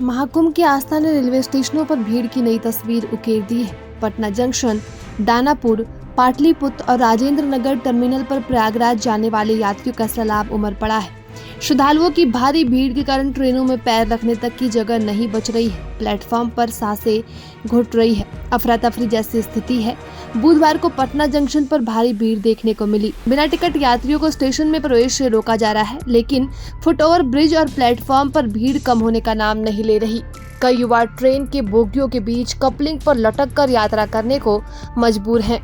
महाकुंभ की आस्था ने रेलवे स्टेशनों पर भीड़ की नई तस्वीर उकेर दी है। पटना जंक्शन, दानापुर, पाटलिपुत्र और राजेंद्र नगर टर्मिनल पर प्रयागराज जाने वाले यात्रियों का सैलाब उमड़ पड़ा है। श्रद्धालुओं की भारी भीड़ के कारण ट्रेनों में पैर रखने तक की जगह नहीं बच रही है। प्लेटफॉर्म पर सांसें घुट रही है। अफरा तफरी जैसी स्थिति है। बुधवार को पटना जंक्शन पर भारी भीड़ देखने को मिली। बिना टिकट यात्रियों को स्टेशन में प्रवेश से रोका जा रहा है, लेकिन फुटओवर ब्रिज और प्लेटफॉर्म पर भीड़ कम होने का नाम नहीं ले रही। कई युवा ट्रेन के बोगियों के बीच कपलिंग पर लटक कर यात्रा करने को मजबूर हैं।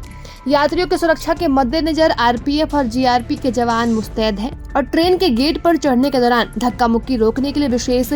यात्रियों की सुरक्षा के मद्देनजर आरपीएफ और जीआरपी के जवान मुस्तैद हैं और ट्रेन के गेट पर चढ़ने के दौरान धक्का मुक्की रोकने के लिए विशेष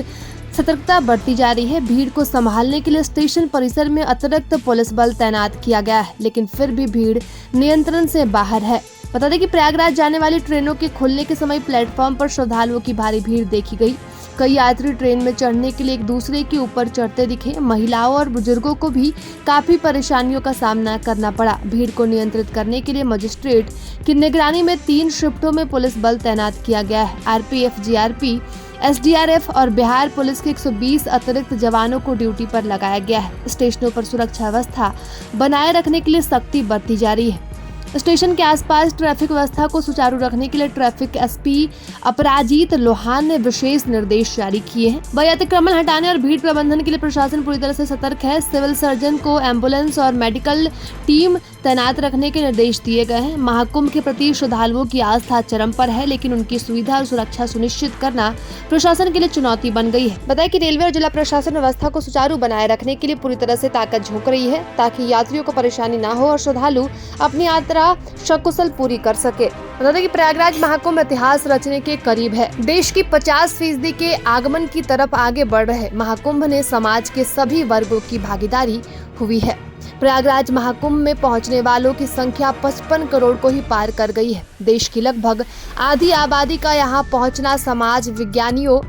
सतर्कता बरती जा रही है। भीड़ को संभालने के लिए स्टेशन परिसर में अतिरिक्त पुलिस बल तैनात किया गया है, लेकिन फिर भी भीड़ नियंत्रण से बाहर है। बता दें कि प्रयागराज जाने वाली ट्रेनों के खुलने के समय प्लेटफॉर्म पर श्रद्धालुओं की भारी भीड़ देखी गई। कई यात्री ट्रेन में चढ़ने के लिए एक दूसरे के ऊपर चढ़ते दिखे। महिलाओं और बुजुर्गों को भी काफी परेशानियों का सामना करना पड़ा। भीड़ को नियंत्रित करने के लिए मजिस्ट्रेट की निगरानी में 3 शिफ्टों में पुलिस बल तैनात किया गया है। आरपीएफ, जीआरपी, एसडीआरएफ और बिहार पुलिस के 120 अतिरिक्त जवानों को ड्यूटी पर लगाया गया है। स्टेशनों पर सुरक्षा व्यवस्था बनाए रखने के लिए सख्ती बरती जा रही है। स्टेशन के आसपास ट्रैफिक व्यवस्था को सुचारू रखने के लिए ट्रैफिक एसपी अपराजित लोहान ने विशेष निर्देश जारी किए हैं। वही अतिक्रमण हटाने और भीड़ प्रबंधन के लिए प्रशासन पूरी तरह से सतर्क है। सिविल सर्जन को एम्बुलेंस और मेडिकल टीम तैनात रखने के निर्देश दिए गए हैं। महाकुंभ के प्रति श्रद्धालुओं की आस्था चरम पर है, लेकिन उनकी सुविधा और सुरक्षा सुनिश्चित करना प्रशासन के लिए चुनौती बन गई है। बताया कि रेलवे और जिला प्रशासन व्यवस्था को सुचारू बनाए रखने के लिए पूरी तरह से ताकत झोंक रही है, ताकि यात्रियों को परेशानी न हो और श्रद्धालु अपनी यात्रा सकुशल पूरी कर सके। बता दें कि प्रयागराज महाकुंभ इतिहास रचने के करीब है। देश की 50% के आगमन की तरफ आगे बढ़ रहे महाकुंभ ने समाज के सभी वर्गों की भागीदारी हुई है। प्रयागराज महाकुंभ में पहुंचने वालों की संख्या 55 करोड़ को ही पार कर गई है। देश की लगभग आधी आबादी का यहां पहुंचना समाज विज्ञानियों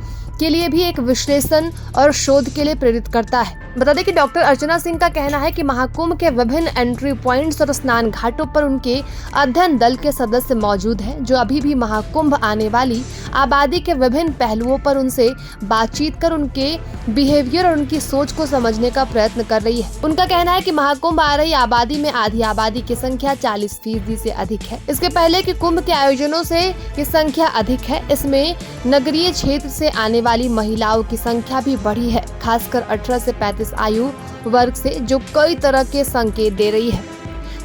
के लिए भी एक विश्लेषण और शोध के लिए प्रेरित करता है। बता दें कि डॉक्टर अर्चना सिंह का कहना है कि महाकुंभ के विभिन्न एंट्री पॉइंट्स और स्नान घाटों पर उनके अध्ययन दल के सदस्य मौजूद हैं, जो अभी भी महाकुंभ आने वाली आबादी के विभिन्न पहलुओं पर उनसे बातचीत कर उनके बिहेवियर और उनकी सोच को समझने का प्रयत्न कर रही है। उनका कहना है कि महाकुंभ आ रही आबादी में आधी आबादी की संख्या 40% से अधिक है। इसके पहले के कुंभ के आयोजनों से ये संख्या अधिक है। इसमें नगरीय क्षेत्र से आने वाली महिलाओं की संख्या भी बढ़ी है, खासकर 18 से 35 आयु वर्ग से, जो कई तरह के संकेत दे रही है।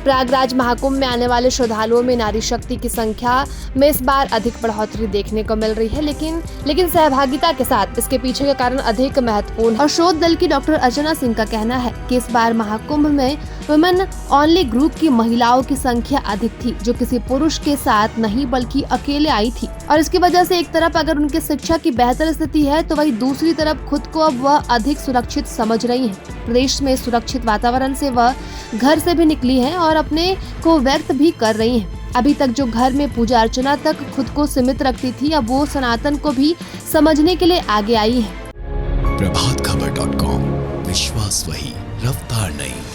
प्रयागराज महाकुंभ में आने वाले श्रद्धालुओं में नारी शक्ति की संख्या में इस बार अधिक बढ़ोतरी देखने को मिल रही है, लेकिन सहभागिता के साथ इसके पीछे का कारण अधिक महत्वपूर्ण है। और शोध दल की डॉक्टर अर्चना सिंह का कहना है कि इस बार महाकुंभ में वुमेन ओनली ग्रुप की महिलाओं की संख्या अधिक थी, जो किसी पुरुष के साथ नहीं बल्कि अकेले आई थी। और इसकी वजह से एक तरफ अगर उनकी शिक्षा की बेहतर स्थिति है, तो वही दूसरी तरफ खुद को अब वह अधिक सुरक्षित समझ रही है। प्रदेश में सुरक्षित वातावरण से वह घर से भी निकली है और अपने को व्यक्त भी कर रही हैं। अभी तक जो घर में पूजा अर्चना तक खुद को सीमित रखती थी, अब वो सनातन को भी समझने के लिए आगे आई है। प्रभातखबर.com, विश्वास वही, रफ्तार नहीं।